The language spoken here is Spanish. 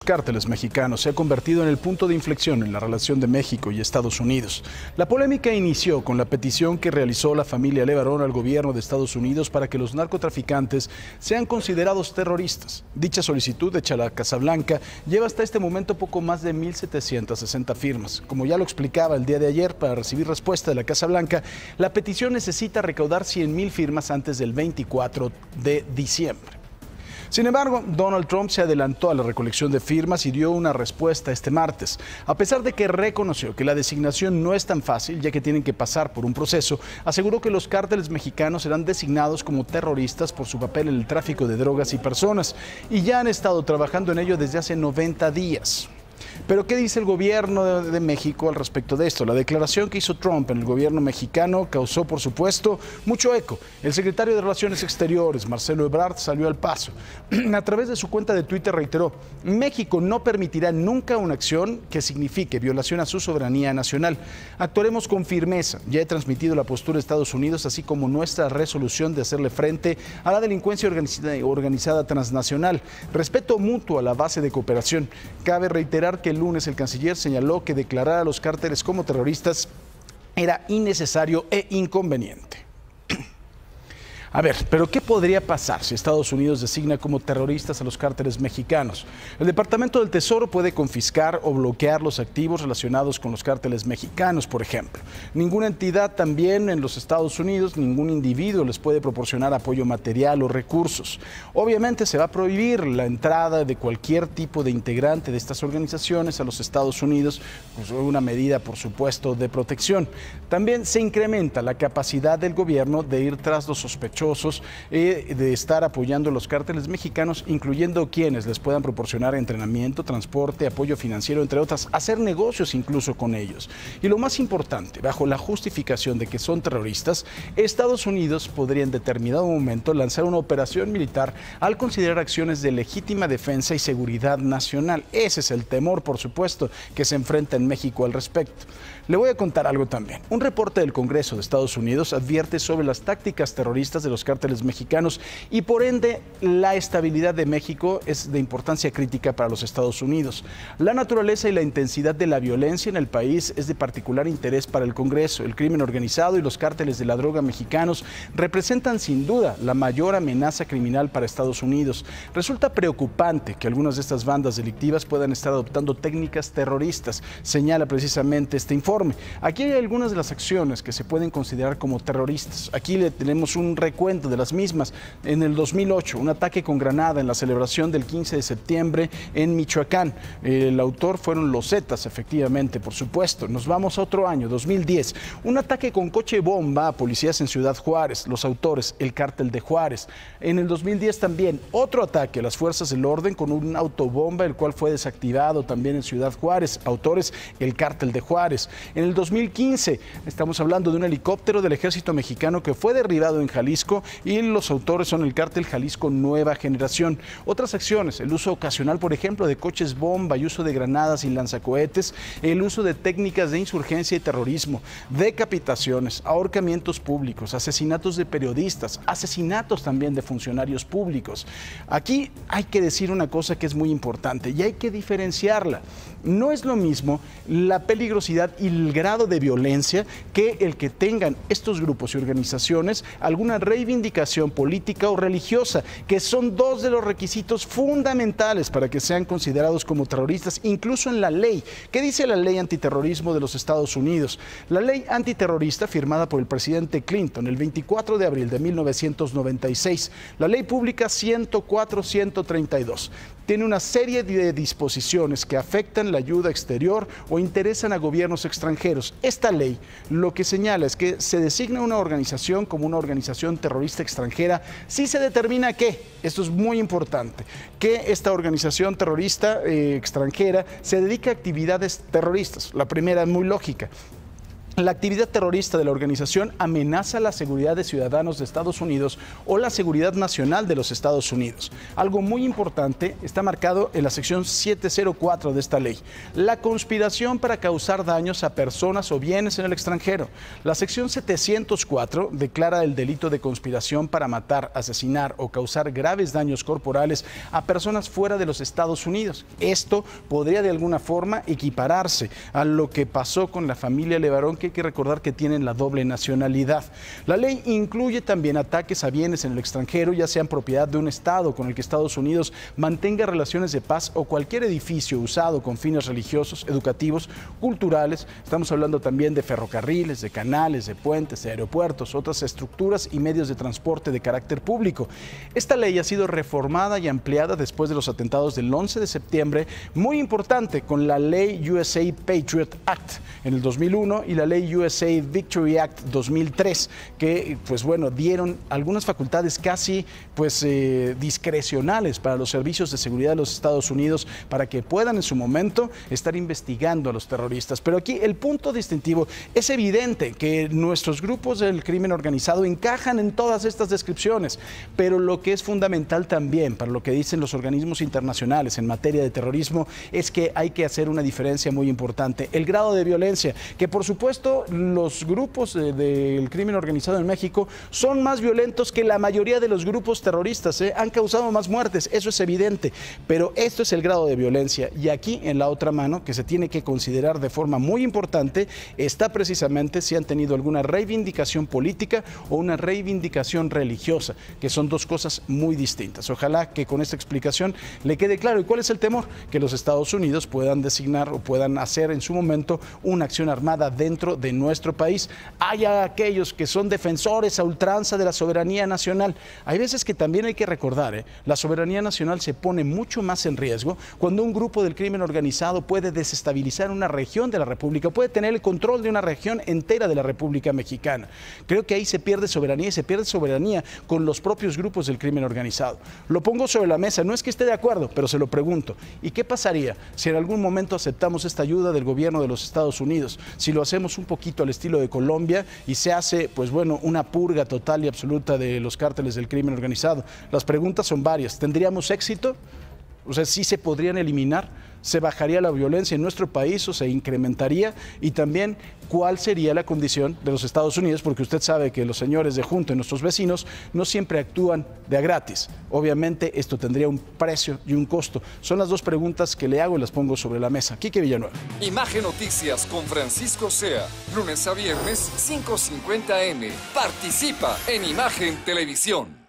cárteles mexicanos se ha convertido en el punto de inflexión en la relación de México y Estados Unidos. La polémica inició con la petición que realizó la familia Levarón al gobierno de Estados Unidos para que los narcotraficantes sean considerados terroristas. Dicha solicitud, hecha a la Casa Blanca, lleva hasta este momento poco más de 1,760 firmas. Como ya lo explicaba el día de ayer, para recibir respuesta de la Casa Blanca, la petición necesita recaudar 100,000 firmas antes del 24 de diciembre. Sin embargo, Donald Trump se adelantó a la recolección de firmas y dio una respuesta este martes. A pesar de que reconoció que la designación no es tan fácil, ya que tienen que pasar por un proceso, aseguró que los cárteles mexicanos serán designados como terroristas por su papel en el tráfico de drogas y personas, y ya han estado trabajando en ello desde hace 90 días. Pero ¿qué dice el gobierno de México al respecto de esto? La declaración que hizo Trump en el gobierno mexicano causó, por supuesto, mucho eco. El secretario de Relaciones Exteriores, Marcelo Ebrard, salió al paso. A través de su cuenta de Twitter reiteró: México no permitirá nunca una acción que signifique violación a su soberanía nacional. Actuaremos con firmeza. Ya he transmitido la postura de Estados Unidos, así como nuestra resolución de hacerle frente a la delincuencia organizada transnacional. Respeto mutuo a la base de cooperación. Cabe reiterar que el lunes el canciller señaló que declarar a los cárteles como terroristas era innecesario e inconveniente. A ver, pero ¿qué podría pasar si Estados Unidos designa como terroristas a los cárteles mexicanos? El Departamento del Tesoro puede confiscar o bloquear los activos relacionados con los cárteles mexicanos, por ejemplo. Ninguna entidad también en los Estados Unidos, ningún individuo les puede proporcionar apoyo material o recursos. Obviamente se va a prohibir la entrada de cualquier tipo de integrante de estas organizaciones a los Estados Unidos, pues una medida, por supuesto, de protección. También se incrementa la capacidad del gobierno de ir tras los sospechosos de estar apoyando a los cárteles mexicanos, incluyendo quienes les puedan proporcionar entrenamiento, transporte, apoyo financiero, entre otras, hacer negocios incluso con ellos. Y lo más importante, bajo la justificación de que son terroristas, Estados Unidos podría en determinado momento lanzar una operación militar al considerar acciones de legítima defensa y seguridad nacional. Ese es el temor, por supuesto, que se enfrenta en México al respecto. Le voy a contar algo también. Un reporte del Congreso de Estados Unidos advierte sobre las tácticas terroristas de los cárteles mexicanos y por ende la estabilidad de México es de importancia crítica para los Estados Unidos. La naturaleza y la intensidad de la violencia en el país es de particular interés para el Congreso. El crimen organizado y los cárteles de la droga mexicanos representan sin duda la mayor amenaza criminal para Estados Unidos. Resulta preocupante que algunas de estas bandas delictivas puedan estar adoptando técnicas terroristas, señala precisamente este informe. Aquí hay algunas de las acciones que se pueden considerar como terroristas. Aquí le tenemos un recuento de las mismas. En el 2008, un ataque con granada en la celebración del 15 de septiembre en Michoacán. El autor fueron los Zetas, efectivamente, por supuesto. Nos vamos a otro año, 2010. Un ataque con coche bomba a policías en Ciudad Juárez. Los autores, el Cártel de Juárez. En el 2010 también otro ataque a las fuerzas del orden con un autobomba, el cual fue desactivado también en Ciudad Juárez. Autores, el Cártel de Juárez. En el 2015 estamos hablando de un helicóptero del ejército mexicano que fue derribado en Jalisco y los autores son el Cártel Jalisco Nueva Generación. Otras acciones, el uso ocasional, por ejemplo, de coches bomba y uso de granadas y lanzacohetes, el uso de técnicas de insurgencia y terrorismo, decapitaciones, ahorcamientos públicos, asesinatos de periodistas, asesinatos también de funcionarios públicos. Aquí hay que decir una cosa que es muy importante y hay que diferenciarla. No es lo mismo la peligrosidad y el grado de violencia que el que tengan estos grupos y organizaciones alguna reivindicación política o religiosa, que son dos de los requisitos fundamentales para que sean considerados como terroristas, incluso en la ley. ¿Qué dice la ley antiterrorismo de los Estados Unidos? La ley antiterrorista firmada por el presidente Clinton el 24 de abril de 1996, la ley pública 104-132. Tiene una serie de disposiciones que afectan la ayuda exterior o interesan a gobiernos extranjeros. Esta ley lo que señala es que se designa una organización como una organización terrorista extranjera si se determina que, esto es muy importante, que esta organización terrorista extranjera se dedica a actividades terroristas. La primera es muy lógica. La actividad terrorista de la organización amenaza la seguridad de ciudadanos de Estados Unidos o la seguridad nacional de los Estados Unidos. Algo muy importante está marcado en la sección 704 de esta ley: la conspiración para causar daños a personas o bienes en el extranjero. La sección 704 declara el delito de conspiración para matar, asesinar o causar graves daños corporales a personas fuera de los Estados Unidos. Esto podría de alguna forma equipararse a lo que pasó con la familia Levarón, que hay que recordar que tienen la doble nacionalidad. La ley incluye también ataques a bienes en el extranjero, ya sean propiedad de un Estado con el que Estados Unidos mantenga relaciones de paz o cualquier edificio usado con fines religiosos, educativos, culturales. Estamos hablando también de ferrocarriles, de canales, de puentes, de aeropuertos, otras estructuras y medios de transporte de carácter público. Esta ley ha sido reformada y ampliada después de los atentados del 11 de septiembre, muy importante, con la ley USA Patriot Act en el 2001 y la ley USA Victory Act 2003, que pues bueno, dieron algunas facultades casi discrecionales para los servicios de seguridad de los Estados Unidos para que puedan en su momento estar investigando a los terroristas. Pero aquí el punto distintivo: es evidente que nuestros grupos del crimen organizado encajan en todas estas descripciones, pero lo que es fundamental también para lo que dicen los organismos internacionales en materia de terrorismo es que hay que hacer una diferencia muy importante: el grado de violencia, que por supuesto los grupos del crimen organizado en México son más violentos que la mayoría de los grupos terroristas, han causado más muertes, eso es evidente, pero esto es el grado de violencia. Y aquí, en la otra mano, que se tiene que considerar de forma muy importante, está precisamente si han tenido alguna reivindicación política o una reivindicación religiosa, que son dos cosas muy distintas. Ojalá que con esta explicación le quede claro. ¿Y cuál es el temor? Que los Estados Unidos puedan designar o puedan hacer en su momento una acción armada dentro de nuestro país. Hay aquellos que son defensores a ultranza de la soberanía nacional. Hay veces que también hay que recordar, la soberanía nacional se pone mucho más en riesgo cuando un grupo del crimen organizado puede desestabilizar una región de la República, puede tener el control de una región entera de la República Mexicana. Creo que ahí se pierde soberanía, y se pierde soberanía con los propios grupos del crimen organizado. Lo pongo sobre la mesa, no es que esté de acuerdo, pero se lo pregunto. ¿Y qué pasaría si en algún momento aceptamos esta ayuda del gobierno de los Estados Unidos? Si lo hacemos un poquito al estilo de Colombia y se hace, pues bueno, una purga total y absoluta de los cárteles del crimen organizado. Las preguntas son varias. ¿Tendríamos éxito? O sea, ¿sí se podrían eliminar? ¿Se bajaría la violencia en nuestro país o se incrementaría? Y también, ¿cuál sería la condición de los Estados Unidos? Porque usted sabe que los señores de junto y nuestros vecinos no siempre actúan de a gratis. Obviamente esto tendría un precio y un costo. Son las dos preguntas que le hago y las pongo sobre la mesa. Quique Villanueva. Imagen Noticias con Francisco Sea, lunes a viernes 5:50 AM. Participa en Imagen Televisión.